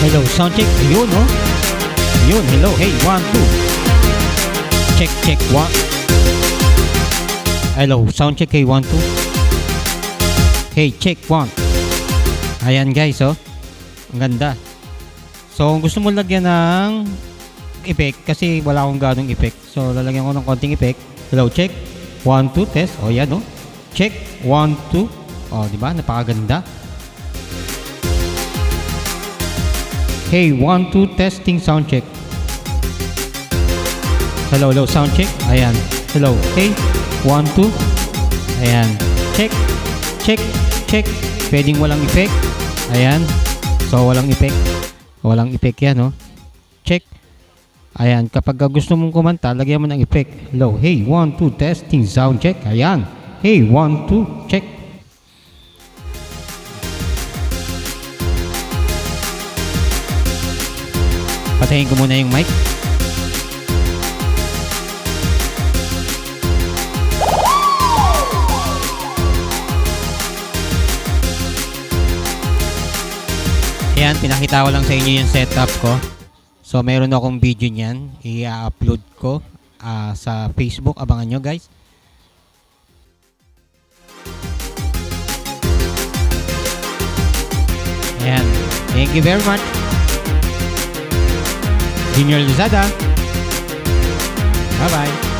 Hello, sound check. Ayun, no? Ayun, hello. Hey, 1, 2. Check, check, 1. Hello, sound check. Hey, 1, 2. Hey, check, 1. Ayan guys, oh. Ang ganda. So, kung gusto mo lagyan ng effect, kasi wala akong ganong effect. So, lalagyan ko ng konting effect. Hello, check. 1, 2, test. O, yan, no? Check. 1, 2. O, diba? Napakaganda. Hey, 1, 2, testing, sound check. Hello, hello, sound check. Ayan. Hello. Hey, 1, 2. Ayan. Check. Check. Check. Pwedeng walang effect. Ayan. So, walang effect. Walang effect yan, no? Check. Ayan. Kapag gusto mong kumanta, lagyan mo ng effect. Hello. Hey, 1, 2, testing, sound check. Ayan. Hey, 1, 2, check. Patayin ko muna yung mic. Ayan, pinakita ko lang sa inyo yung setup ko. So, meron akong video niyan. I-upload ko sa Facebook. Abangan nyo, guys. Ayan. Thank you very much. Junior Luzada. Bye-bye.